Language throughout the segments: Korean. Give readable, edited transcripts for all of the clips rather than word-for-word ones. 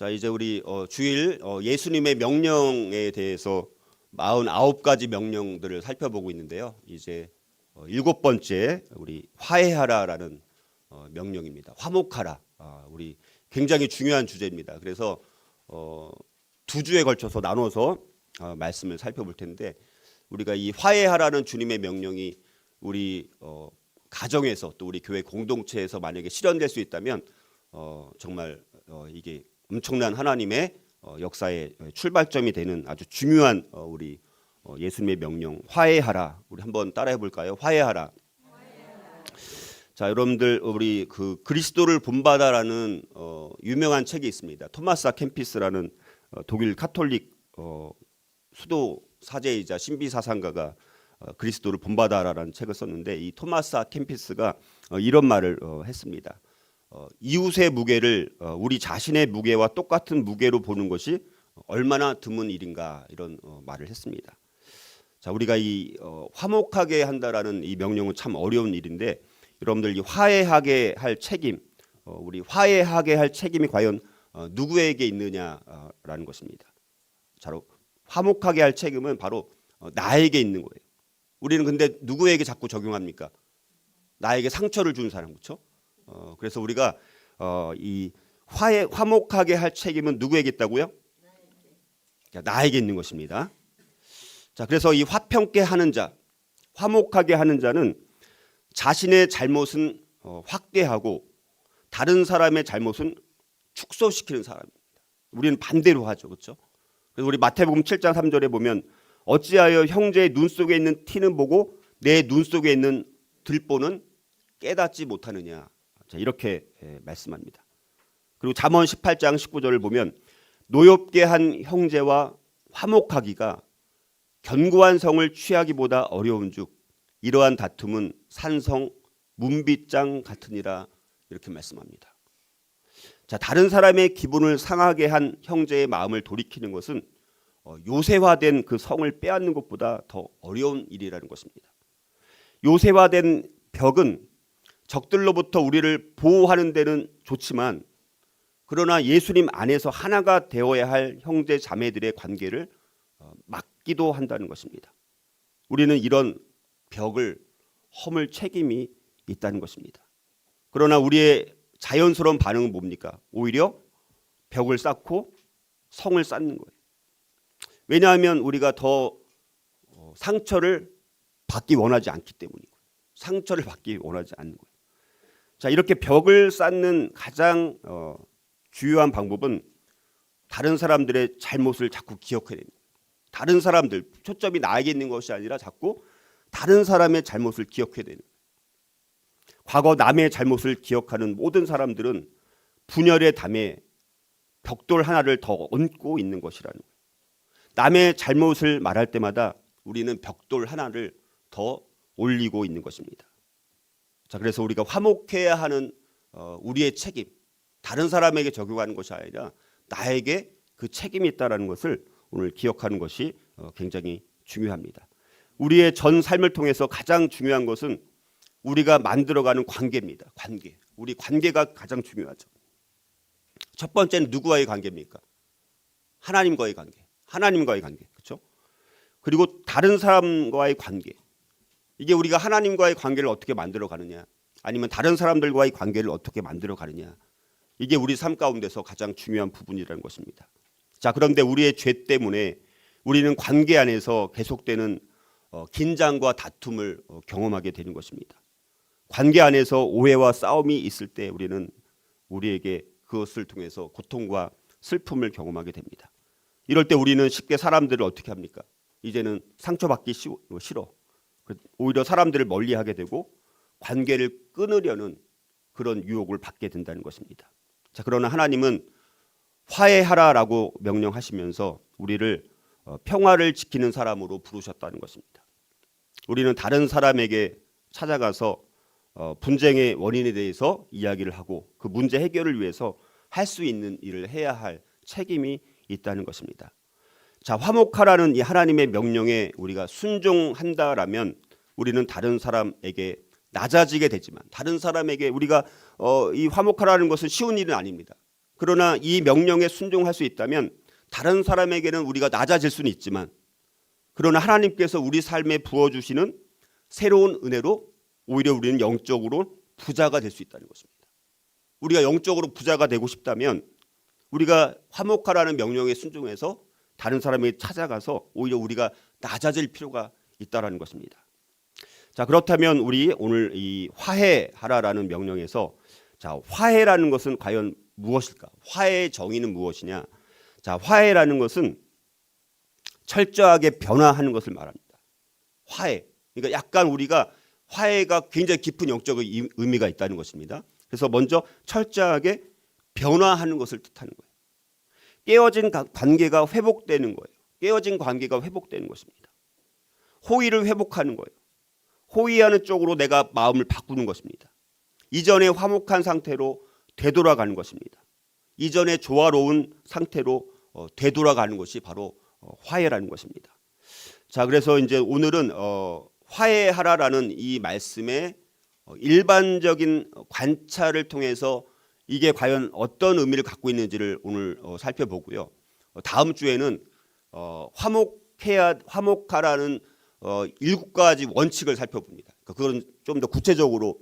자, 이제 우리 주일 예수님의 명령에 대해서 49가지 명령들을 살펴보고 있는데요. 이제 7번째 우리 화해하라라는 명령입니다. 화목하라. 우리 굉장히 중요한 주제입니다. 그래서 두 주에 걸쳐서 나눠서 말씀을 살펴볼 텐데, 우리가 이 화해하라는 주님의 명령이 우리 가정에서 또 우리 교회 공동체에서 만약에 실현될 수 있다면 정말 이게 엄청난 하나님의 역사의 출발점이 되는 아주 중요한 우리 예수님의 명령 화해하라. 우리 한번 따라해 볼까요? 화해하라. 자, 여러분들 우리 그 그리스도를 본받아라는 유명한 책이 있습니다. 토마스 아 캠피스라는 독일 카톨릭 수도 사제이자 신비 사상가가 그리스도를 본받아라라는 책을 썼는데, 이 토마스 아 캠피스가 이런 말을 했습니다. 이웃의 무게를 우리 자신의 무게와 똑같은 무게로 보는 것이 얼마나 드문 일인가, 이런 말을 했습니다. 자, 우리가 이 화목하게 한다라는 이 명령은 참 어려운 일인데, 여러분들 이 화해하게 할 책임, 우리 화해하게 할 책임이 과연 누구에게 있느냐라는 것입니다. 자, 화목하게 할 책임은 바로 나에게 있는 거예요. 우리는 근데 누구에게 자꾸 적용합니까? 나에게 상처를 준 사람, 그렇죠? 그래서 우리가 이 화목하게 할 책임은 누구에게 있다고요? 나에게 있는 것입니다. 자, 그래서 이 화평케 하는 자, 화목하게 하는 자는 자신의 잘못은 확대하고 다른 사람의 잘못은 축소시키는 사람입니다. 우리는 반대로 하죠, 그렇죠? 그래서 우리 마태복음 7장 3절에 보면 어찌하여 형제의 눈 속에 있는 티는 보고 내 눈 속에 있는 들보는 깨닫지 못하느냐. 자, 이렇게 말씀합니다. 그리고 잠언 18장 19절을 보면 노엽게 한 형제와 화목하기가 견고한 성을 취하기보다 어려운즉 이러한 다툼은 산성 문빗장 같으니라, 이렇게 말씀합니다. 자, 다른 사람의 기분을 상하게 한 형제의 마음을 돌이키는 것은 요새화된 그 성을 빼앗는 것보다 더 어려운 일이라는 것입니다. 요새화된 벽은 적들로부터 우리를 보호하는 데는 좋지만, 그러나 예수님 안에서 하나가 되어야 할 형제 자매들의 관계를 막기도 한다는 것입니다. 우리는 이런 벽을 허물 책임이 있다는 것입니다. 그러나 우리의 자연스러운 반응은 뭡니까? 오히려 벽을 쌓고 성을 쌓는 거예요. 왜냐하면 우리가 더 상처를 받기 원하지 않기 때문이고요. 상처를 받기 원하지 않는 거예요. 자, 이렇게 벽을 쌓는 가장 주요한 방법은 다른 사람들의 잘못을 자꾸 기억해야 됩니다. 다른 사람들, 초점이 나에게 있는 것이 아니라 자꾸 다른 사람의 잘못을 기억해야 되는 거예요. 과거 남의 잘못을 기억하는 모든 사람들은 분열의 담에 벽돌 하나를 더 얹고 있는 것이라는 거예요. 남의 잘못을 말할 때마다 우리는 벽돌 하나를 더 올리고 있는 것입니다. 자, 그래서 우리가 화목해야 하는 우리의 책임, 다른 사람에게 적용하는 것이 아니라 나에게 그 책임이 있다는 것을 오늘 기억하는 것이 굉장히 중요합니다. 우리의 전 삶을 통해서 가장 중요한 것은 우리가 만들어가는 관계입니다. 관계. 우리 관계가 가장 중요하죠. 첫 번째는 누구와의 관계입니까? 하나님과의 관계. 하나님과의 관계. 그렇죠? 그리고 다른 사람과의 관계. 이게 우리가 하나님과의 관계를 어떻게 만들어 가느냐, 아니면 다른 사람들과의 관계를 어떻게 만들어 가느냐, 이게 우리 삶 가운데서 가장 중요한 부분이라는 것입니다. 자, 그런데 우리의 죄 때문에 우리는 관계 안에서 계속되는 긴장과 다툼을 경험하게 되는 것입니다. 관계 안에서 오해와 싸움이 있을 때 우리는 우리에게 그것을 통해서 고통과 슬픔을 경험하게 됩니다. 이럴 때 우리는 쉽게 사람들을 어떻게 합니까? 이제는 상처받기 싫어. 오히려 사람들을 멀리하게 되고 관계를 끊으려는 그런 유혹을 받게 된다는 것입니다. 자, 그러나 하나님은 화해하라라고 명령하시면서 우리를 평화를 지키는 사람으로 부르셨다는 것입니다. 우리는 다른 사람에게 찾아가서 분쟁의 원인에 대해서 이야기를 하고 그 문제 해결을 위해서 할 수 있는 일을 해야 할 책임이 있다는 것입니다. 자, 화목하라는 이 하나님의 명령에 우리가 순종한다라면 우리는 다른 사람에게 낮아지게 되지만, 다른 사람에게 우리가 이 화목하라는 것은 쉬운 일은 아닙니다. 그러나 이 명령에 순종할 수 있다면 다른 사람에게는 우리가 낮아질 수는 있지만, 그러나 하나님께서 우리 삶에 부어주시는 새로운 은혜로 오히려 우리는 영적으로 부자가 될 수 있다는 것입니다. 우리가 영적으로 부자가 되고 싶다면 우리가 화목하라는 명령에 순종해서 다른 사람에게 찾아가서 오히려 우리가 낮아질 필요가 있다는 것입니다. 자, 그렇다면 우리 오늘 이 화해하라라는 명령에서, 자, 화해라는 것은 과연 무엇일까? 화해의 정의는 무엇이냐? 자, 화해라는 것은 철저하게 변화하는 것을 말합니다. 화해. 그러니까 약간 우리가 화해가 굉장히 깊은 영적 의미가 있다는 것입니다. 그래서 먼저 철저하게 변화하는 것을 뜻하는 거예요. 깨어진 관계가 회복되는 거예요. 깨어진 관계가 회복되는 것입니다. 호의를 회복하는 거예요. 호의하는 쪽으로 내가 마음을 바꾸는 것입니다. 이전에 화목한 상태로 되돌아가는 것입니다. 이전에 조화로운 상태로 되돌아가는 것이 바로 화해라는 것입니다. 자, 그래서 이제 오늘은 화해하라라는 이 말씀의 일반적인 관찰을 통해서 이게 과연 어떤 의미를 갖고 있는지를 오늘 살펴보고요. 다음 주에는 화목하라는 7가지 원칙을 살펴봅니다. 그건 좀 더 구체적으로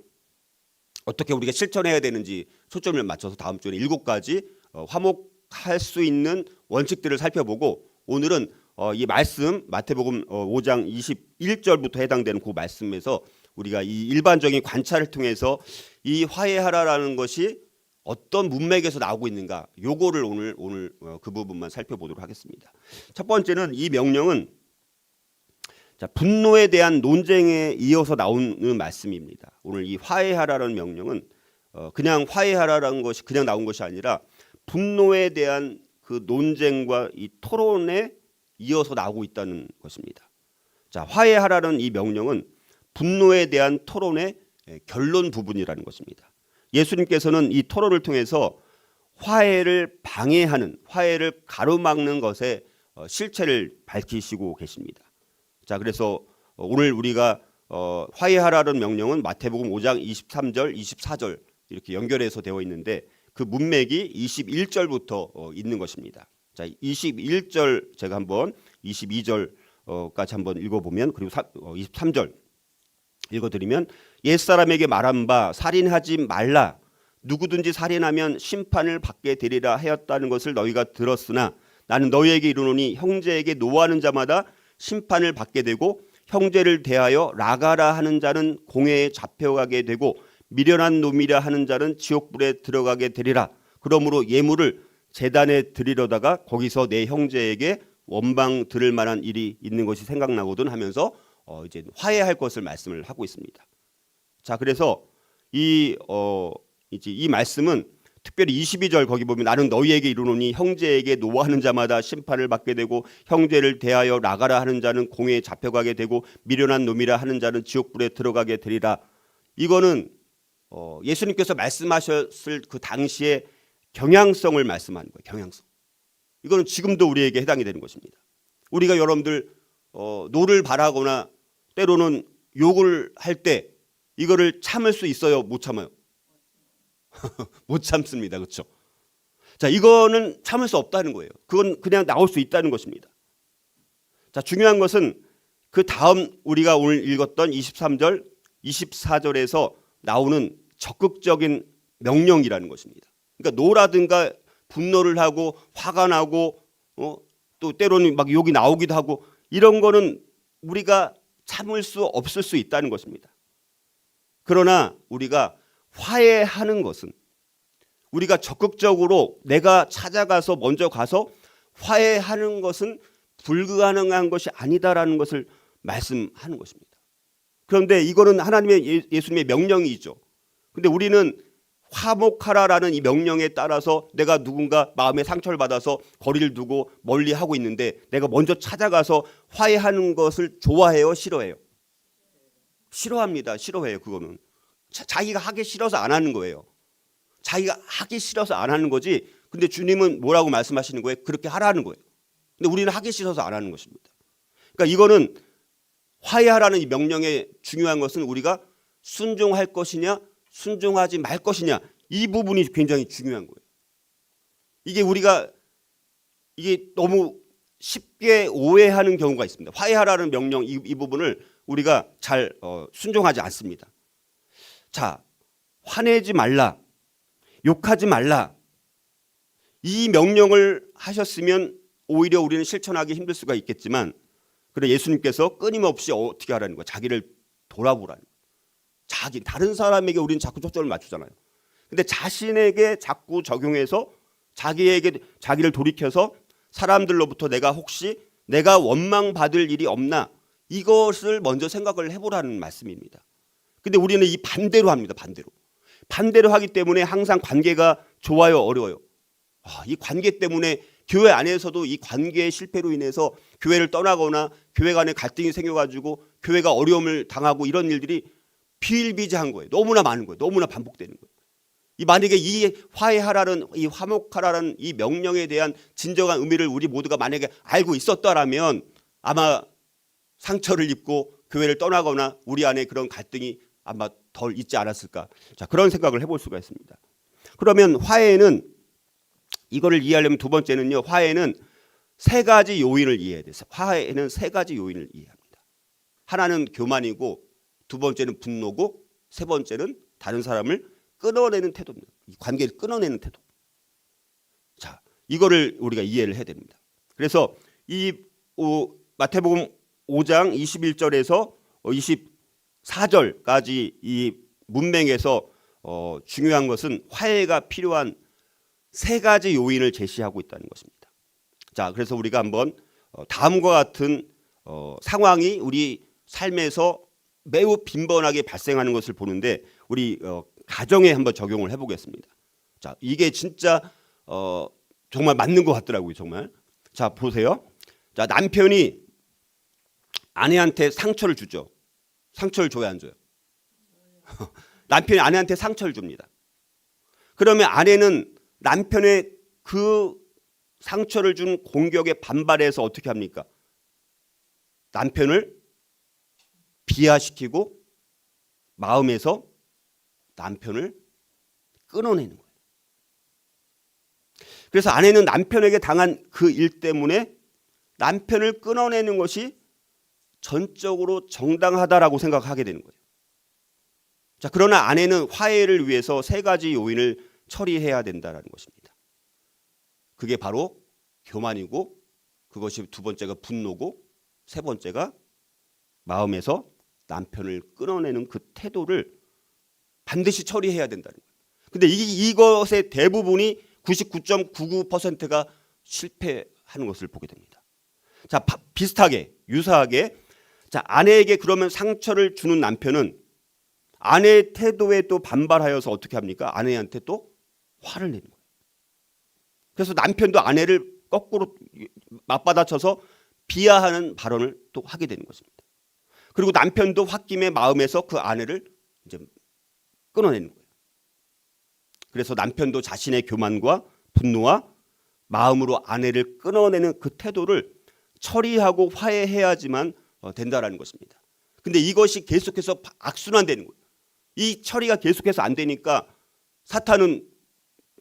어떻게 우리가 실천해야 되는지 초점을 맞춰서 다음 주에는 7가지 화목할 수 있는 원칙들을 살펴보고, 오늘은 이 말씀 마태복음 5장 21절부터 해당되는 그 말씀에서 우리가 이 일반적인 관찰을 통해서 이 화해하라라는 것이 어떤 문맥에서 나오고 있는가, 요거를 오늘 그 부분만 살펴보도록 하겠습니다. 첫 번째는 이 명령은, 자, 분노에 대한 논쟁에 이어서 나오는 말씀입니다. 오늘 이 화해하라는 명령은 그냥 화해하라는 것이 그냥 나온 것이 아니라 분노에 대한 그 논쟁과 이 토론에 이어서 나오고 있다는 것입니다. 자, 화해하라는 이 명령은 분노에 대한 토론의 결론 부분이라는 것입니다. 예수님께서는 이 토론을 통해서 화해를 방해하는, 화해를 가로막는 것의 실체를 밝히시고 계십니다. 자, 그래서 오늘 우리가 화해하라는 명령은 마태복음 5장 23절, 24절 이렇게 연결해서 되어 있는데 그 문맥이 21절부터 있는 것입니다. 자, 21절 제가 한번 22절까지 한번 읽어보면, 그리고 23절 읽어드리면, 옛사람에게 말한 바 살인하지 말라, 누구든지 살인하면 심판을 받게 되리라 하였다는 것을 너희가 들었으나 나는 너희에게 이르노니 형제에게 노하는 자마다 심판을 받게 되고 형제를 대하여 라가라 하는 자는 공회에 잡혀가게 되고 미련한 놈이라 하는 자는 지옥불에 들어가게 되리라. 그러므로 예물을 제단에 드리려다가 거기서 내 형제에게 원망 들을 만한 일이 있는 것이 생각나거든 하면서 이제 화해할 것을 말씀을 하고 있습니다. 자, 그래서 이 말씀은 특별히 22절 거기 보면 나는 너희에게 이르노니 형제에게 노하는 자마다 심판을 받게 되고 형제를 대하여 나가라 하는 자는 공회에 잡혀가게 되고 미련한 놈이라 하는 자는 지옥불에 들어가게 되리라. 이거는 예수님께서 말씀하셨을 그 당시의 경향성을 말씀하는 거예요. 경향성. 이거는 지금도 우리에게 해당이 되는 것입니다. 우리가 여러분들 노를 바라거나 때로는 욕을 할 때 이거를 참을 수 있어요? 못 참아요? 못 참습니다. 그렇죠? 자, 이거는 참을 수 없다는 거예요. 그건 그냥 나올 수 있다는 것입니다. 자, 중요한 것은 그 다음 우리가 오늘 읽었던 23절, 24절에서 나오는 적극적인 명령이라는 것입니다. 그러니까 노라든가 분노를 하고 화가 나고 또 때로는 막 욕이 나오기도 하고 이런 거는 우리가 참을 수 없을 수 있다는 것입니다. 그러나 우리가 화해하는 것은, 우리가 적극적으로 내가 찾아가서 먼저 가서 화해하는 것은 불가능한 것이 아니다라는 것을 말씀하는 것입니다. 그런데 이거는 하나님의 예수님의 명령이죠. 근데 우리는 화목하라라는 이 명령에 따라서 내가 누군가 마음에 상처를 받아서 거리를 두고 멀리 하고 있는데 내가 먼저 찾아가서 화해하는 것을 좋아해요? 싫어해요? 싫어합니다. 싫어해요. 그거는 자기가 하기 싫어서 안 하는 거예요. 자기가 하기 싫어서 안 하는 거지. 근데 주님은 뭐라고 말씀하시는 거예요? 그렇게 하라는 거예요. 근데 우리는 하기 싫어서 안 하는 것입니다. 그러니까 이거는 화해하라는 이 명령의 중요한 것은 우리가 순종할 것이냐 순종하지 말 것이냐, 이 부분이 굉장히 중요한 거예요. 이게 우리가 이게 너무 쉽게 오해하는 경우가 있습니다. 화해하라는 명령 이 부분을 우리가 잘 순종하지 않습니다. 자, 화내지 말라, 욕하지 말라. 이 명령을 하셨으면 오히려 우리는 실천하기 힘들 수가 있겠지만, 그래 예수님께서 끊임없이 어떻게 하라는 거야? 자기를 돌아보라는 거야. 다른 사람에게 우리는 자꾸 초점을 맞추잖아요. 근데 자신에게 자꾸 적용해서 자기를 돌이켜서 사람들로부터 내가 원망받을 일이 없나, 이것을 먼저 생각을 해보라는 말씀입니다. 근데 우리는 이 반대로 합니다. 반대로 하기 때문에 항상 관계가 좋아요, 어려워요. 이 관계 때문에 교회 안에서도 이 관계의 실패로 인해서 교회를 떠나거나 교회 간에 갈등이 생겨가지고 교회가 어려움을 당하고 이런 일들이 비일비재한 거예요. 너무나 많은 거예요. 너무나 반복되는 거예요. 만약에 이 화해하라는, 이 화목하라는 이 명령에 대한 진정한 의미를 우리 모두가 만약에 알고 있었다라면 아마 상처를 입고 교회를 떠나거나 우리 안에 그런 갈등이 아마 덜 있지 않았을까. 자, 그런 생각을 해볼 수가 있습니다. 그러면 화해는, 이거를 이해하려면 두 번째는요, 화해는 세 가지 요인을 이해해야 돼요. 화해는 세 가지 요인을 이해합니다. 하나는 교만이고, 두 번째는 분노고, 세 번째는 다른 사람을 끊어내는 태도입니다. 이 관계를 끊어내는 태도. 자, 이거를 우리가 이해를 해야 됩니다. 그래서 이 마태복음 5장 21절에서 24절까지 이 문맥에서 중요한 것은 화해가 필요한 세 가지 요인을 제시하고 있다는 것입니다. 자, 그래서 우리가 한번 다음과 같은 상황이 우리 삶에서 매우 빈번하게 발생하는 것을 보는데, 우리 가정에 한번 적용을 해보겠습니다. 자, 이게 진짜 정말 맞는 것 같더라고요, 정말. 자, 보세요. 자, 남편이 아내한테 상처를 주죠. 상처를 줘야 안 줘요? 남편이 아내한테 상처를 줍니다. 그러면 아내는 남편의 그 상처를 준 공격에 반발해서 어떻게 합니까? 남편을 비하시키고 마음에서 남편을 끊어내는 거예요. 그래서 아내는 남편에게 당한 그 일 때문에 남편을 끊어내는 것이 전적으로 정당하다라고 생각하게 되는 거예요. 자, 그러나 아내는 화해를 위해서 세 가지 요인을 처리해야 된다는 것입니다. 그게 바로 교만이고, 그것이 두 번째가 분노고, 세 번째가 마음에서 남편을 끊어내는 그 태도를 반드시 처리해야 된다는 거예요. 근데 이것의 대부분이 99.99%가 실패하는 것을 보게 됩니다. 자, 비슷하게, 유사하게, 자, 아내에게 그러면 상처를 주는 남편은 아내의 태도에 또 반발하여서 어떻게 합니까? 아내한테 또 화를 내는 거예요. 그래서 남편도 아내를 거꾸로 맞받아쳐서 비하하는 발언을 또 하게 되는 것입니다. 그리고 남편도 홧김에 마음에서 그 아내를 이제 끊어내는 거예요. 그래서 남편도 자신의 교만과 분노와 마음으로 아내를 끊어내는 그 태도를 처리하고 화해해야지만 된다라는 것입니다. 근데 이것이 계속해서 악순환되는 거예요. 이 처리가 계속해서 안 되니까 사탄은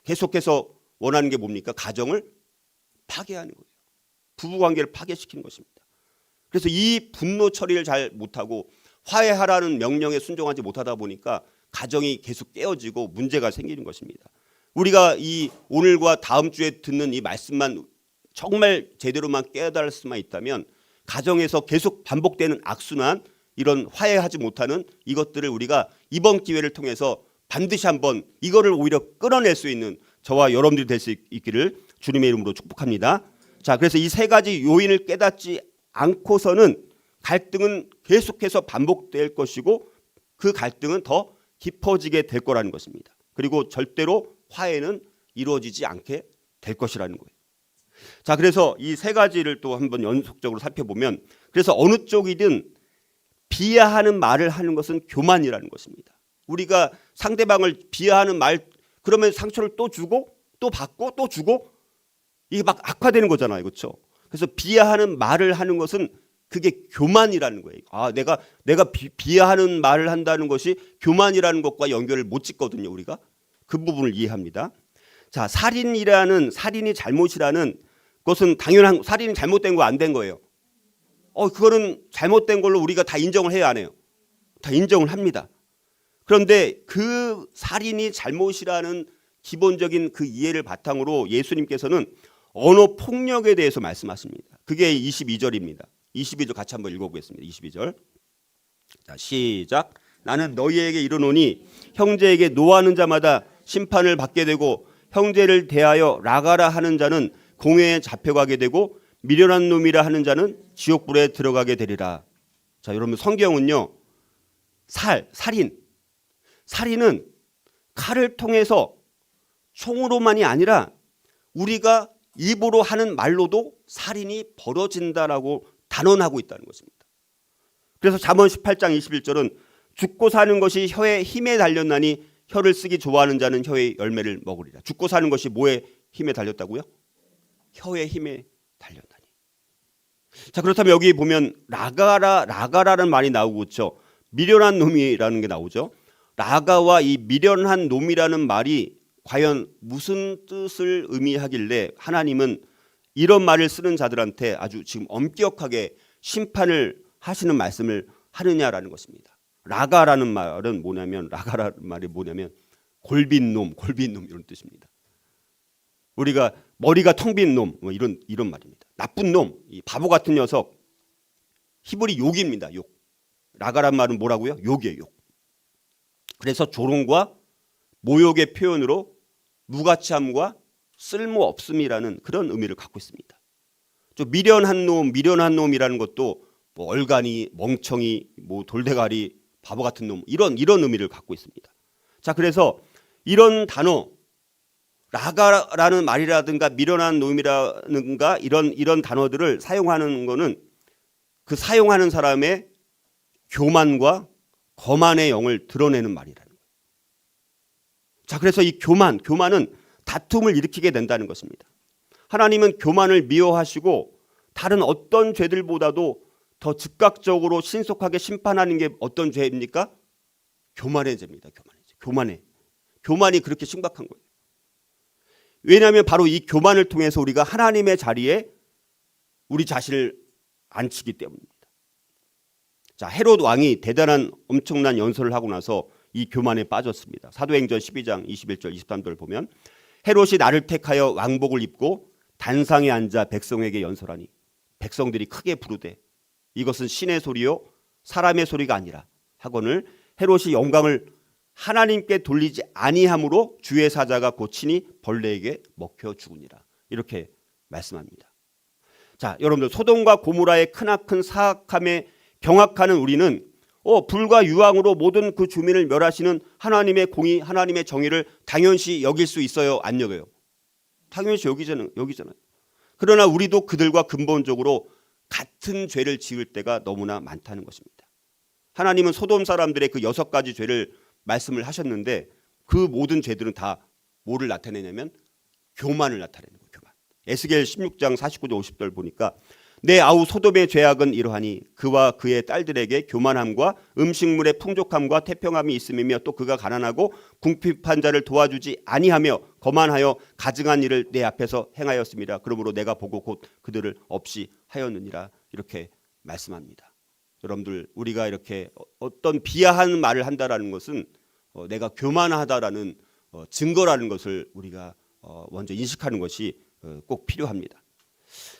계속해서 원하는 게 뭡니까? 가정을 파괴하는 거예요. 부부관계를 파괴시키는 것입니다. 그래서 이 분노 처리를 잘 못하고 화해하라는 명령에 순종하지 못하다 보니까 가정이 계속 깨어지고 문제가 생기는 것입니다. 우리가 이 오늘과 다음 주에 듣는 이 말씀만 정말 제대로만 깨달을 수만 있다면 가정에서 계속 반복되는 악순환, 이런 화해하지 못하는 이것들을 우리가 이번 기회를 통해서 반드시 한번 이거를 오히려 끌어낼 수 있는 저와 여러분들이 될 수 있기를 주님의 이름으로 축복합니다. 자, 그래서 이 세 가지 요인을 깨닫지 않고서는 갈등은 계속해서 반복될 것이고 그 갈등은 더 깊어지게 될 거라는 것입니다. 그리고 절대로 화해는 이루어지지 않게 될 것이라는 거예요. 자, 그래서 이 세 가지를 또 한번 연속적으로 살펴보면, 그래서 어느 쪽이든 비하하는 말을 하는 것은 교만이라는 것입니다. 우리가 상대방을 비하하는 말, 그러면 상처를 또 주고 또 받고 또 주고 이게 막 악화되는 거잖아요. 그렇죠? 그래서 비하하는 말을 하는 것은 그게 교만이라는 거예요. 내가 비하하는 말을 한다는 것이 교만이라는 것과 연결을 못 짓거든요. 우리가 그 부분을 이해합니다. 자, 살인이 잘못이라는 것은 당연한, 살인이 잘못된 거 안 된 거예요. 그거는 잘못된 걸로 우리가 다 인정을 해야 하네요. 다 인정을 합니다. 그런데 그 살인이 잘못이라는 기본적인 그 이해를 바탕으로 예수님께서는 언어 폭력에 대해서 말씀하십니다. 그게 22절입니다. 22절 같이 한번 읽어보겠습니다. 22절. 자, 시작. 나는 너희에게 이르노니 형제에게 노하는 자마다 심판을 받게 되고 형제를 대하여 라가라 하는 자는 공회에 잡혀가게 되고 미련한 놈이라 하는 자는 지옥불에 들어가게 되리라. 자, 여러분 성경은요. 살인은 칼을 통해서 총으로만이 아니라 우리가 입으로 하는 말로도 살인이 벌어진다라고 단언하고 있다는 것입니다. 그래서 잠언 18장 21절은 죽고 사는 것이 혀의 힘에 달렸나니 혀를 쓰기 좋아하는 자는 혀의 열매를 먹으리라. 죽고 사는 것이 뭐에 힘에 달렸다고요? 혀의 힘에 달렸나니. 자, 그렇다면 여기 보면 라가라는 말이 나오고 그렇죠. 미련한 놈이라는 게 나오죠. 라가와 이 미련한 놈이라는 말이 과연 무슨 뜻을 의미하길래 하나님은 이런 말을 쓰는 자들한테 아주 지금 엄격하게 심판을 하시는 말씀을 하느냐라는 것입니다. 라가라는 말이 뭐냐면 골빈 놈 이런 뜻입니다. 우리가 머리가 텅 빈 놈 뭐 이런 말입니다. 나쁜 놈, 이 바보 같은 녀석. 히브리 욕입니다. 욕. 라가란 말은 뭐라고요? 욕이에요. 욕. 그래서 조롱과 모욕의 표현으로 무가치함과 쓸모없음이라는 그런 의미를 갖고 있습니다. 좀 미련한 놈이라는 것도 뭐 얼간이, 멍청이, 뭐 돌대가리, 바보 같은 놈 이런 의미를 갖고 있습니다. 자, 그래서 이런 단어 라가라는 말이라든가 미련한 놈이라든가 이런 단어들을 사용하는 거는 그 사용하는 사람의 교만과 거만의 영을 드러내는 말이라는 거예요. 자, 그래서 이 교만은 다툼을 일으키게 된다는 것입니다. 하나님은 교만을 미워하시고 다른 어떤 죄들보다도 더 즉각적으로 신속하게 심판하는 게 어떤 죄입니까? 교만의 죄입니다. 교만이 그렇게 심각한 거예요. 왜냐하면 바로 이 교만을 통해서 우리가 하나님의 자리에 우리 자신을 앉히기 때문입니다. 자, 헤롯 왕이 대단한 엄청난 연설을 하고 나서 이 교만에 빠졌습니다. 사도행전 12장 21절 23절을 보면 헤롯이 나를 택하여 왕복을 입고 단상에 앉아 백성에게 연설하니 백성들이 크게 부르되 이것은 신의 소리요 사람의 소리가 아니라 하거늘 헤롯이 영광을 하나님께 돌리지 아니함으로 주의 사자가 고치니 벌레에게 먹혀 죽으니라. 이렇게 말씀합니다. 자, 여러분들 소돔과 고모라의 크나큰 사악함에 경악하는 우리는 불과 유황으로 모든 그 주민을 멸하시는 하나님의 공의, 하나님의 정의를 당연시 여길 수 있어요? 안 여겨요? 당연시 여기잖아요. 그러나 우리도 그들과 근본적으로 같은 죄를 지을 때가 너무나 많다는 것입니다. 하나님은 소돔 사람들의 그 6가지 죄를 말씀을 하셨는데 그 모든 죄들은 다 뭐를 나타내냐면 교만을 나타내는 거예요. 교만. 에스겔 16장 49절 50절 보니까 내 아우 소돔의 죄악은 이러하니 그와 그의 딸들에게 교만함과 음식물의 풍족함과 태평함이 있음이며 또 그가 가난하고 궁핍한 자를 도와주지 아니하며 거만하여 가증한 일을 내 앞에서 행하였습니다. 그러므로 내가 보고 곧 그들을 없이 하였느니라. 이렇게 말씀합니다. 여러분들 우리가 이렇게 어떤 비하한 말을 한다라는 것은 내가 교만하다라는 증거라는 것을 우리가 먼저 인식하는 것이 꼭 필요합니다.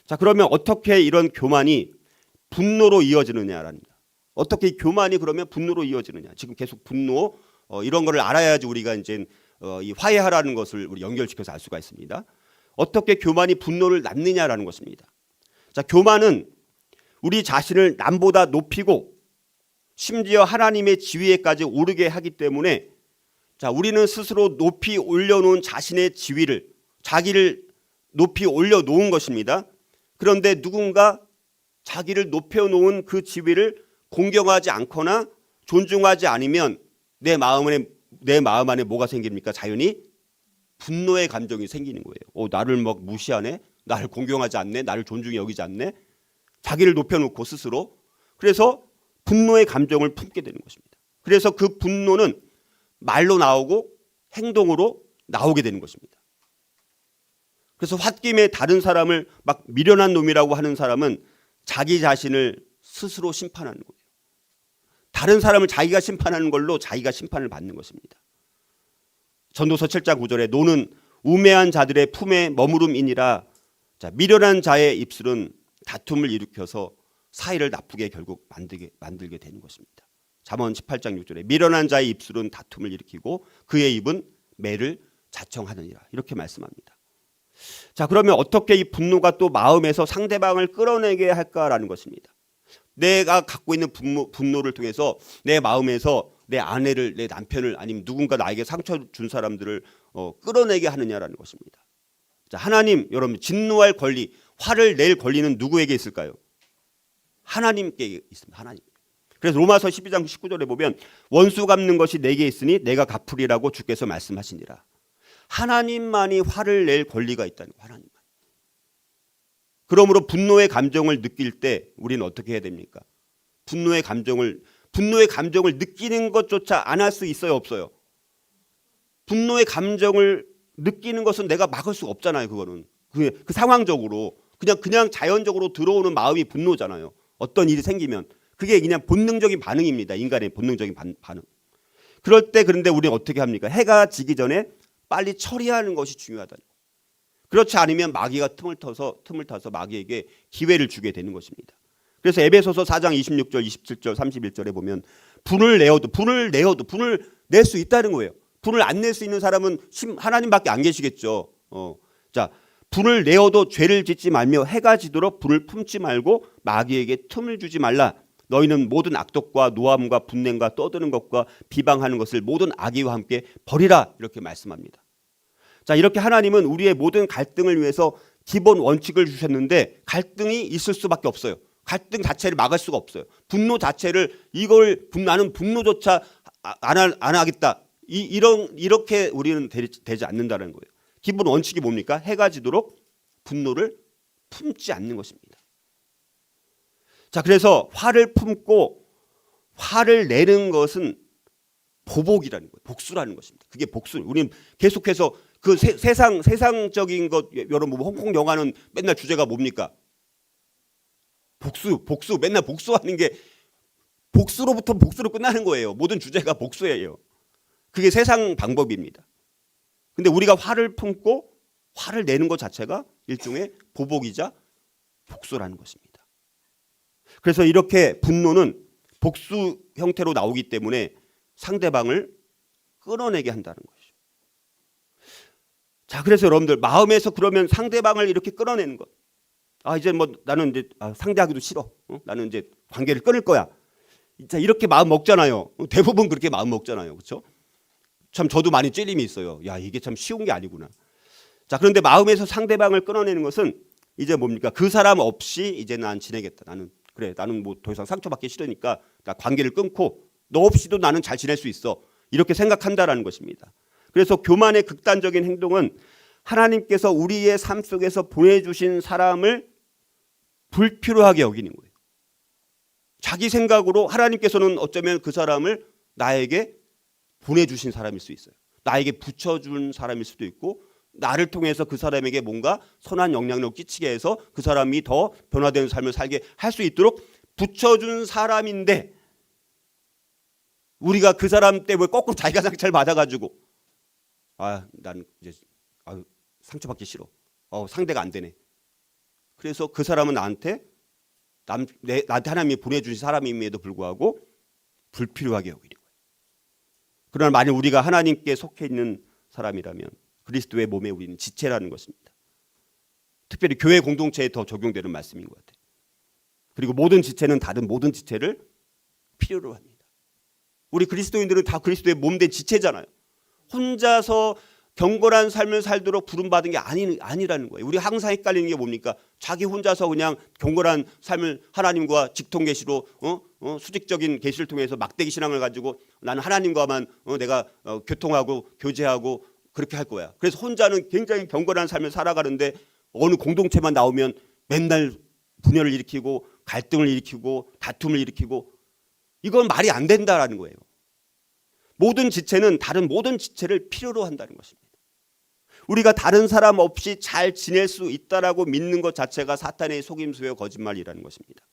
자, 그러면 어떻게 이런 교만이 분노로 이어지느냐랍니다. 어떻게 교만이 그러면 분노로 이어지느냐? 지금 계속 분노 이런 거를 알아야지 우리가 이제 이 화해하라는 것을 우리 연결시켜서 알 수가 있습니다. 어떻게 교만이 분노를 낳느냐라는 것입니다. 자, 교만은 우리 자신을 남보다 높이고 심지어 하나님의 지위에까지 오르게 하기 때문에 자, 우리는 스스로 높이 올려놓은 자신의 지위를 자기를 높이 올려놓은 것입니다. 그런데 누군가 자기를 높여놓은 그 지위를 공경하지 않거나 존중하지 않으면 내 마음 안에 뭐가 생깁니까? 자연히 분노의 감정이 생기는 거예요. 나를 막 무시하네, 나를 공경하지 않네, 나를 존중히 여기지 않네, 자기를 높여놓고 스스로. 그래서 분노의 감정을 품게 되는 것입니다. 그래서 그 분노는 말로 나오고 행동으로 나오게 되는 것입니다. 그래서 홧김에 다른 사람을 막 미련한 놈이라고 하는 사람은 자기 자신을 스스로 심판하는 거예요. 다른 사람을 자기가 심판하는 걸로 자기가 심판을 받는 것입니다. 전도서 7장 9절에 노는 우매한 자들의 품에 머무름이니라. 자, 미련한 자의 입술은 다툼을 일으켜서 사이를 나쁘게 결국 만들게 되는 것입니다. 잠언 18장 6절에 미련한 자의 입술은 다툼을 일으키고 그의 입은 매를 자청하느니라. 이렇게 말씀합니다. 자, 그러면 어떻게 이 분노가 또 마음에서 상대방을 끌어내게 할까라는 것입니다. 내가 갖고 있는 분노를 통해서 내 마음에서 내 아내를, 내 남편을, 아니면 누군가 나에게 상처 준 사람들을 끌어내게 하느냐라는 것입니다. 자, 하나님, 여러분, 진노할 권리, 화를 낼 권리는 누구에게 있을까요? 하나님께 있습니다. 하나님. 그래서 로마서 12장 19절에 보면 원수 갚는 것이 내게 있으니 내가 갚으리라고 주께서 말씀하시니라. 하나님만이 화를 낼 권리가 있다는 거예요. 하나님만. 그러므로 분노의 감정을 느낄 때 우리는 어떻게 해야 됩니까? 분노의 감정을 느끼는 것조차 안 할 수 있어요, 없어요? 분노의 감정을 느끼는 것은 내가 막을 수가 없잖아요. 그거는 그 상황적으로 그냥 자연적으로 들어오는 마음이 분노잖아요. 어떤 일이 생기면 그게 그냥 본능적인 반응입니다. 인간의 본능적인 반응. 그럴 때 그런데 우리는 어떻게 합니까? 해가 지기 전에 빨리 처리하는 것이 중요하다. 그렇지 않으면 마귀가 틈을 타서 마귀에게 기회를 주게 되는 것입니다. 그래서 에베소서 4장 26절, 27절, 31절에 보면 분을 낼 수 있다는 거예요. 분을 안 낼 수 있는 사람은 하나님밖에 안 계시겠죠. 자, 분을 내어도 죄를 짓지 말며 해가 지도록 분을 품지 말고 마귀에게 틈을 주지 말라. 너희는 모든 악독과 노함과 분냄과 떠드는 것과 비방하는 것을 모든 악의와 함께 버리라. 이렇게 말씀합니다. 자, 이렇게 하나님은 우리의 모든 갈등을 위해서 기본 원칙을 주셨는데 갈등이 있을 수밖에 없어요. 갈등 자체를 막을 수가 없어요. 분노 자체를 나는 분노조차 안 하겠다. 이렇게 우리는 되지 않는다는 거예요. 기본 원칙이 뭡니까? 해가 지도록 분노를 품지 않는 것입니다. 자, 그래서 화를 품고 화를 내는 것은 보복이라는 거예요. 복수라는 것입니다. 그게 복수. 우리는 계속해서 그 세상적인 것, 여러분 홍콩 영화는 맨날 주제가 뭡니까? 복수, 맨날 복수하는 게 복수로부터 복수로 끝나는 거예요. 모든 주제가 복수예요. 그게 세상 방법입니다. 근데 우리가 화를 품고 화를 내는 것 자체가 일종의 보복이자 복수라는 것입니다. 그래서 이렇게 분노는 복수 형태로 나오기 때문에 상대방을 끌어내게 한다는 것이죠. 자, 그래서 여러분들 마음에서 그러면 상대방을 이렇게 끌어내는 것. 이제 뭐 나는 이제 상대하기도 싫어. 나는 이제 관계를 끊을 거야. 자, 이렇게 마음 먹잖아요. 대부분 그렇게 마음 먹잖아요. 그렇죠? 참 저도 많이 찔림이 있어요. 야, 이게 참 쉬운 게 아니구나. 자, 그런데 마음에서 상대방을 끌어내는 것은 이제 뭡니까? 그 사람 없이 이제 난 지내겠다. 나는 뭐 더 이상 상처받기 싫으니까 나 관계를 끊고 너 없이도 나는 잘 지낼 수 있어. 이렇게 생각한다라는 것입니다. 그래서 교만의 극단적인 행동은 하나님께서 우리의 삶 속에서 보내주신 사람을 불필요하게 여기는 거예요. 자기 생각으로 하나님께서는 어쩌면 그 사람을 나에게 보내주신 사람일 수 있어요. 나에게 붙여준 사람일 수도 있고 나를 통해서 그 사람에게 뭔가 선한 영향력을 끼치게 해서 그 사람이 더 변화되는 삶을 살게 할 수 있도록 붙여준 사람인데 우리가 그 사람 때문에 거꾸로 자기가 상처를 받아가지고 나는 이제 상처받기 싫어. 상대가 안 되네. 그래서 그 사람은 나한테 하나님이 보내주신 사람임에도 불구하고 불필요하게 여기는 거예요. 그러나 만약 우리가 하나님께 속해 있는 사람이라면 그리스도의 몸에 우리는 지체라는 것입니다. 특별히 교회 공동체에 더 적용되는 말씀인 것 같아요. 그리고 모든 지체는 다른 모든 지체를 필요로 합니다. 우리 그리스도인들은 다 그리스도의 몸된 지체잖아요. 혼자서 경건한 삶을 살도록 부름받은 게 아니라는 거예요. 우리 항상 헷갈리는 게 뭡니까? 자기 혼자서 그냥 경건한 삶을 하나님과 직통 계시로 수직적인 계시를 통해서 막대기 신앙을 가지고 나는 하나님과만 내가 교통하고 교제하고 그렇게 할 거야. 그래서 혼자는 굉장히 경건한 삶을 살아가는데 어느 공동체만 나오면 맨날 분열을 일으키고 갈등을 일으키고 다툼을 일으키고 이건 말이 안 된다라는 거예요. 모든 지체는 다른 모든 지체를 필요로 한다는 것입니다. 우리가 다른 사람 없이 잘 지낼 수 있다라고 믿는 것 자체가 사탄의 속임수요 거짓말이라는 것입니다.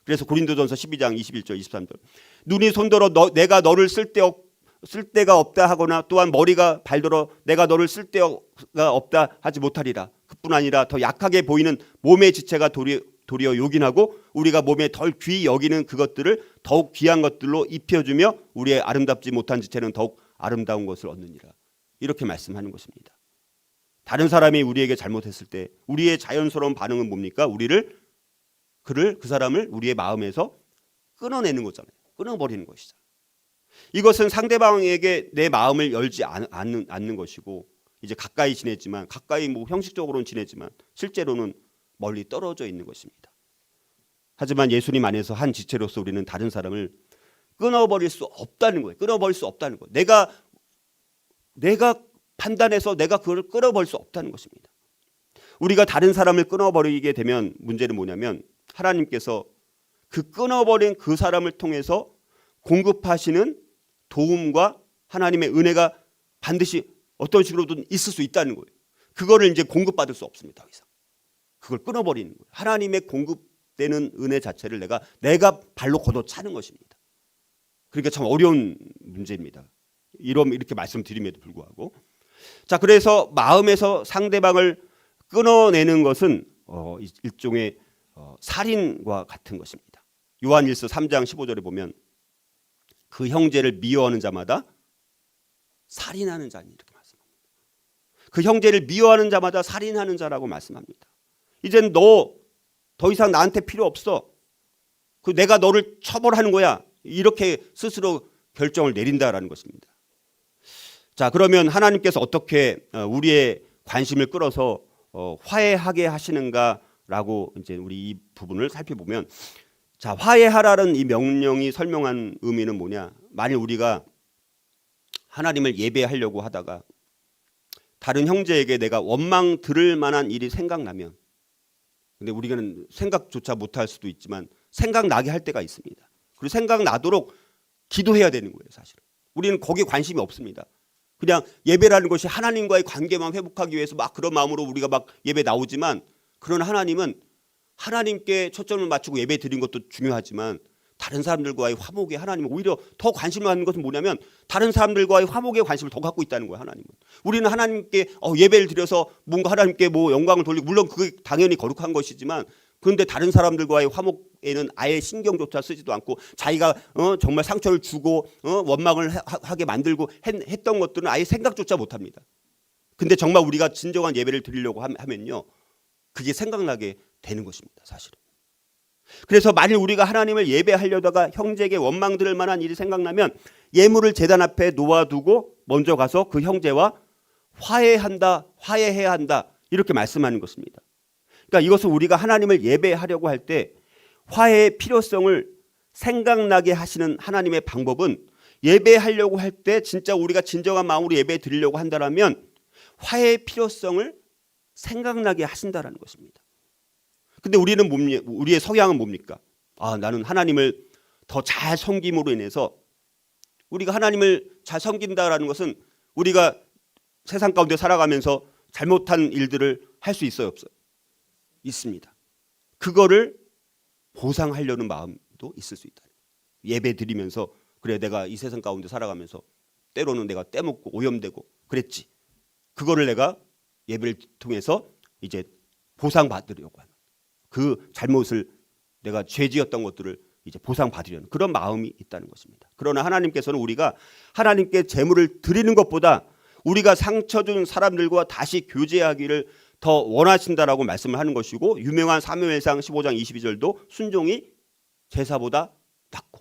그래서 고린도전서 12장 21절 23절 눈이 손들어 내가 너를 쓸데가 없다 하거나 또한 머리가 발들어 내가 너를 쓸데가 없다 하지 못하리라. 그뿐 아니라 더 약하게 보이는 몸의 지체가 도리어 요긴하고 우리가 몸에 덜 귀히 여기는 그것들을 더욱 귀한 것들로 입혀주며 우리의 아름답지 못한 지체는 더욱 아름다운 것을 얻느니라. 이렇게 말씀하는 것입니다. 다른 사람이 우리에게 잘못했을 때 우리의 자연스러운 반응은 뭡니까? 그 사람을 우리의 마음에서 끊어내는 거잖아요. 끊어버리는 것이죠. 이것은 상대방에게 내 마음을 열지 않는 것이고 이제 가까이 지냈지만 가까이 형식적으로는 지내지만 실제로는 멀리 떨어져 있는 것입니다. 하지만 예수님 안에서 한 지체로서 우리는 다른 사람을 끊어버릴 수 없다는 거예요. 끊어버릴 수 없다는 거예요. 내가 판단해서 내가 그걸 끊어버릴 수 없다는 것입니다. 우리가 다른 사람을 끊어버리게 되면 문제는 뭐냐면 하나님께서 그 끊어버린 그 사람을 통해서 공급하시는 도움과 하나님의 은혜가 반드시 어떤 식으로든 있을 수 있다는 거예요. 그거를 이제 공급받을 수 없습니다. 더 이상. 그걸 끊어버리는 거예요. 하나님의 공급되는 은혜 자체를 내가 발로 걷어차는 것입니다. 그러니까 참 어려운 문제입니다. 이렇게 말씀드림에도 불구하고. 자, 그래서 마음에서 상대방을 끊어내는 것은 일종의 살인과 같은 것입니다. 요한일서 3장 15절에 보면 그 형제를 미워하는 자마다 살인하는 자니 이렇게 말씀합니다. 그 형제를 미워하는 자마다 살인하는 자라고 말씀합니다. 이젠 너 더 이상 나한테 필요 없어. 내가 너를 처벌하는 거야. 이렇게 스스로 결정을 내린다라는 것입니다. 자, 그러면 하나님께서 어떻게 우리의 관심을 끌어서 화해하게 하시는가라고 이제 우리 이 부분을 살펴보면, 자, 화해하라는 이 명령이 설명한 의미는 뭐냐? 만일 우리가 하나님을 예배하려고 하다가 다른 형제에게 내가 원망 들을 만한 일이 생각나면, 근데 우리는 생각조차 못할 수도 있지만 생각나게 할 때가 있습니다. 그리고 생각나도록 기도해야 되는 거예요. 사실은 우리는 거기에 관심이 없습니다. 그냥 예배라는 것이 하나님과의 관계만 회복하기 위해서 막 그런 마음으로 우리가 막 예배 나오지만, 그런 하나님은 하나님께 초점을 맞추고 예배 드린 것도 중요하지만 다른 사람들과의 화목에 하나님은 오히려 더 관심을 갖는 것은 뭐냐면 다른 사람들과의 화목에 관심을 더 갖고 있다는 거예요. 하나님은. 우리는 하나님께 예배를 드려서 뭔가 하나님께 영광을 돌리고, 물론 그게 당연히 거룩한 것이지만, 그런데 다른 사람들과의 화목에는 아예 신경조차 쓰지도 않고 자기가 정말 상처를 주고 원망을 하게 만들고 했던 것들은 아예 생각조차 못합니다. 근데 정말 우리가 진정한 예배를 드리려고 하면요, 그게 생각나게 되는 것입니다. 사실은. 그래서 만일 우리가 하나님을 예배하려다가 형제에게 원망 들을 만한 일이 생각나면 예물을 제단 앞에 놓아두고 먼저 가서 그 형제와 화해해야 한다 이렇게 말씀하는 것입니다. 그러니까 이것은 우리가 하나님을 예배하려고 할 때 화해의 필요성을 생각나게 하시는 하나님의 방법은, 예배하려고 할 때 진짜 우리가 진정한 마음으로 예배 드리려고 한다면 화해의 필요성을 생각나게 하신다라는 것입니다. 근데 우리의 성향은 뭡니까? 나는 하나님을 더 잘 섬김으로 인해서, 우리가 하나님을 잘 섬긴다라는 것은 우리가 세상 가운데 살아가면서 잘못한 일들을 할 수 있어요, 없어요? 있습니다. 그거를 보상하려는 마음도 있을 수 있다. 예배 드리면서 그래, 내가 이 세상 가운데 살아가면서 때로는 내가 떼먹고 오염되고 그랬지. 그거를 내가 예배를 통해서 이제 보상받으려고 하는, 그 잘못을, 내가 죄지었던 것들을 이제 보상받으려는 그런 마음이 있다는 것입니다. 그러나 하나님께서는 우리가 하나님께 제물을 드리는 것보다 우리가 상처 준 사람들과 다시 교제하기를 더 원하신다라고 말씀을 하는 것이고, 유명한 사무엘상 15장 22절도 순종이 제사보다 낫고,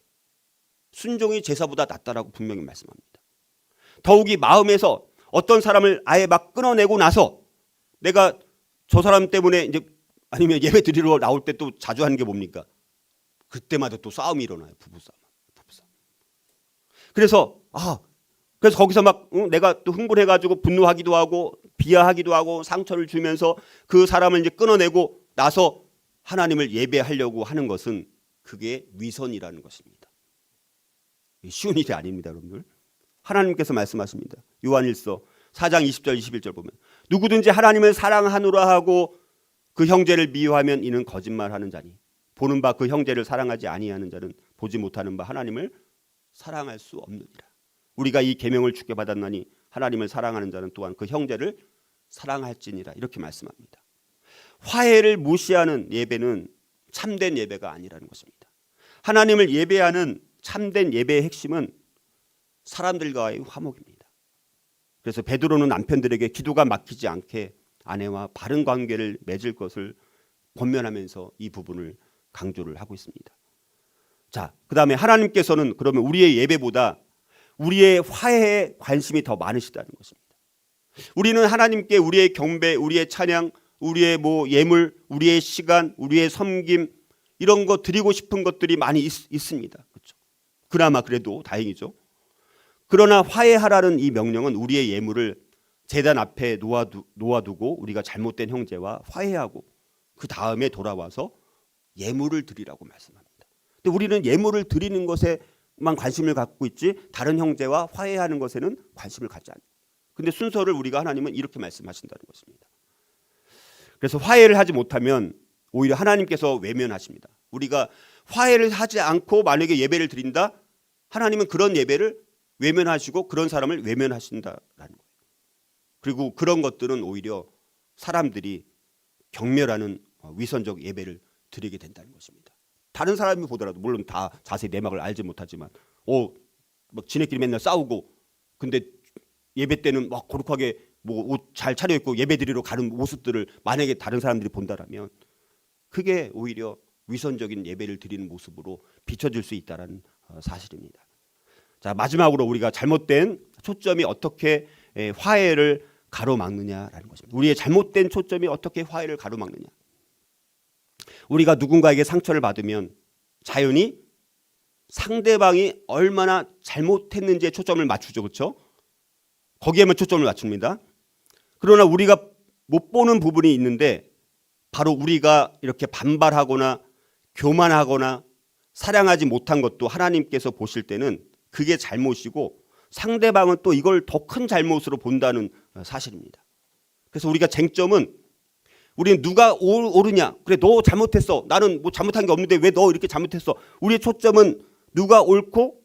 순종이 제사보다 낫다라고 분명히 말씀합니다. 더욱이 마음에서 어떤 사람을 아예 막 끊어내고 나서 내가 저 사람 때문에 이제, 아니면 예배 드리러 나올 때 또 자주 하는 게 뭡니까? 그때마다 또 싸움이 일어나요. 부부싸움. 그래서 거기서 막 내가 또 흥분해가지고 분노하기도 하고 비하하기도 하고 상처를 주면서 그 사람을 이제 끊어내고 나서 하나님을 예배하려고 하는 것은 그게 위선이라는 것입니다. 쉬운 일이 아닙니다, 여러분들. 하나님께서 말씀하십니다. 요한일서 4장 20절 21절 보면 누구든지 하나님을 사랑하노라 하고 그 형제를 미워하면 이는 거짓말하는 자니 보는 바 그 형제를 사랑하지 아니하는 자는 보지 못하는 바 하나님을 사랑할 수 없느니라. 우리가 이 계명을 주께 받았나니 하나님을 사랑하는 자는 또한 그 형제를 사랑할지니라. 이렇게 말씀합니다. 화해를 무시하는 예배는 참된 예배가 아니라는 것입니다. 하나님을 예배하는 참된 예배의 핵심은 사람들과의 화목입니다. 그래서 베드로는 남편들에게 기도가 막히지 않게 아내와 바른 관계를 맺을 것을 권면하면서 이 부분을 강조를 하고 있습니다. 자, 그다음에 하나님께서는 그러면 우리의 예배보다 우리의 화해에 관심이 더 많으시다는 것입니다. 우리는 하나님께 우리의 경배, 우리의 찬양, 우리의 예물, 우리의 시간, 우리의 섬김 이런 거 드리고 싶은 것들이 많이 있습니다. 그렇죠? 그나마 그래도 다행이죠. 그러나 화해하라는 이 명령은 우리의 예물을 제단 앞에 놓아두고 우리가 잘못된 형제와 화해하고 그 다음에 돌아와서 예물을 드리라고 말씀합니다. 근데 우리는 예물을 드리는 것에만 관심을 갖고 있지 다른 형제와 화해하는 것에는 관심을 갖지 않아요. 근데 순서를 우리가 하나님은 이렇게 말씀하신다는 것입니다. 그래서 화해를 하지 못하면 오히려 하나님께서 외면하십니다. 우리가 화해를 하지 않고 만약에 예배를 드린다? 하나님은 그런 예배를 외면하시고 그런 사람을 외면하신다라는 거예요. 그리고 그런 것들은 오히려 사람들이 경멸하는 위선적 예배를 드리게 된다는 것입니다. 다른 사람이 보더라도 물론 다 자세히 내막을 알지 못하지만 막 지네끼리 맨날 싸우고 근데 예배 때는 막 거룩하게 옷 잘 차려입고 예배 드리러 가는 모습들을 만약에 다른 사람들이 본다라면 그게 오히려 위선적인 예배를 드리는 모습으로 비춰질 수 있다는 사실입니다. 자, 마지막으로 우리가 잘못된 초점이 어떻게 화해를 가로막느냐라는 것입니다. 우리의 잘못된 초점이 어떻게 화해를 가로막느냐. 우리가 누군가에게 상처를 받으면 자연히 상대방이 얼마나 잘못했는지에 초점을 맞추죠. 그렇죠? 거기에만 초점을 맞춥니다. 그러나 우리가 못 보는 부분이 있는데 바로 우리가 이렇게 반발하거나 교만하거나 사랑하지 못한 것도 하나님께서 보실 때는 그게 잘못이고 상대방은 또 이걸 더 큰 잘못으로 본다는 사실입니다. 그래서 우리가 쟁점은 우리는 누가 옳으냐. 그래 너 잘못했어. 나는 잘못한 게 없는데 왜 너 이렇게 잘못했어. 우리의 초점은 누가 옳고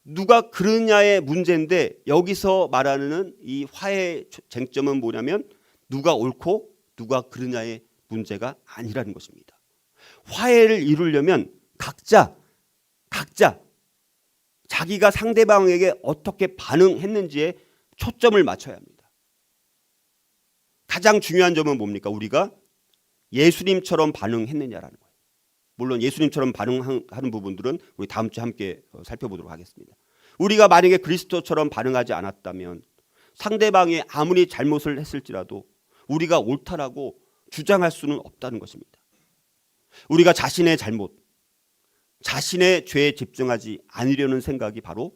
누가 그르냐의 문제인데 여기서 말하는 이 화해 쟁점은 뭐냐면 누가 옳고 누가 그르냐의 문제가 아니라는 것입니다. 화해를 이루려면 각자 자기가 상대방에게 어떻게 반응했는지에 초점을 맞춰야 합니다. 가장 중요한 점은 뭡니까? 우리가 예수님처럼 반응했느냐라는 거예요. 물론 예수님처럼 반응하는 부분들은 우리 다음 주에 함께 살펴보도록 하겠습니다. 우리가 만약에 그리스도처럼 반응하지 않았다면 상대방이 아무리 잘못을 했을지라도 우리가 옳다라고 주장할 수는 없다는 것입니다. 우리가 자신의 잘못, 자신의 죄에 집중하지 않으려는 생각이 바로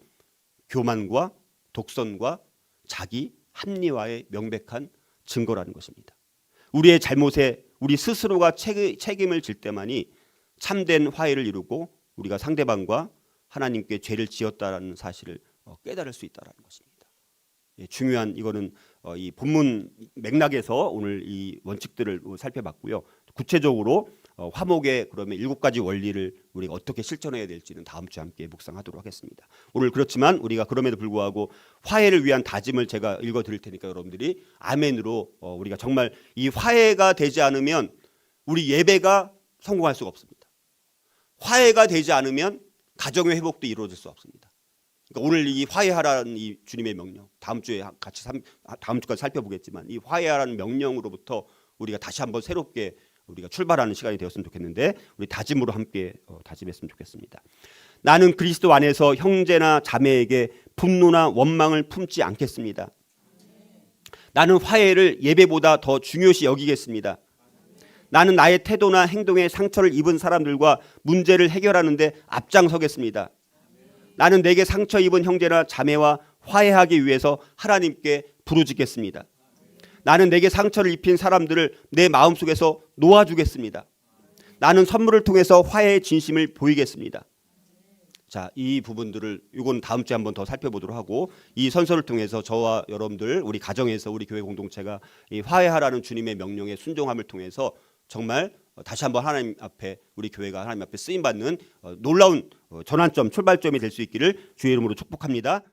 교만과 독선과 자기 합리화의 명백한 증거라는 것입니다. 우리의 잘못에 우리 스스로가 책임을 질 때만이 참된 화해를 이루고 우리가 상대방과 하나님께 죄를 지었다라는 사실을 깨달을 수 있다라는 것입니다. 중요한 이거는 이 본문 맥락에서 오늘 이 원칙들을 살펴봤고요. 구체적으로 화목의 그러면 7가지 원리를 우리가 어떻게 실천해야 될지는 다음 주에 함께 묵상하도록 하겠습니다. 오늘 그렇지만 우리가 그럼에도 불구하고 화해를 위한 다짐을 제가 읽어드릴 테니까 여러분들이 아멘으로 우리가 정말 이 화해가 되지 않으면 우리 예배가 성공할 수가 없습니다. 화해가 되지 않으면 가정의 회복도 이루어질 수 없습니다. 그러니까 오늘 이 화해하라는 이 주님의 명령, 다음 주에 같이 다음 주까지 살펴보겠지만 이 화해하라는 명령으로부터 우리가 다시 한번 새롭게 우리가 출발하는 시간이 되었으면 좋겠는데 우리 다짐으로 함께 다짐했으면 좋겠습니다. 나는 그리스도 안에서 형제나 자매에게 분노나 원망을 품지 않겠습니다. 나는 화해를 예배보다 더 중요시 여기겠습니다. 나는 나의 태도나 행동에 상처를 입은 사람들과 문제를 해결하는 데 앞장서겠습니다. 나는 내게 상처 입은 형제나 자매와 화해하기 위해서 하나님께 부르짖겠습니다. 나는 내게 상처를 입힌 사람들을 내 마음속에서 놓아주겠습니다. 나는 선물을 통해서 화해의 진심을 보이겠습니다. 자, 이 부분들을 이건 다음 주에 한번 더 살펴보도록 하고 이 선서를 통해서 저와 여러분들 우리 가정에서 우리 교회 공동체가 이 화해하라는 주님의 명령에 순종함을 통해서 정말 다시 한번 하나님 앞에 우리 교회가 하나님 앞에 쓰임 받는 놀라운 전환점 출발점이 될 수 있기를 주의 이름으로 축복합니다.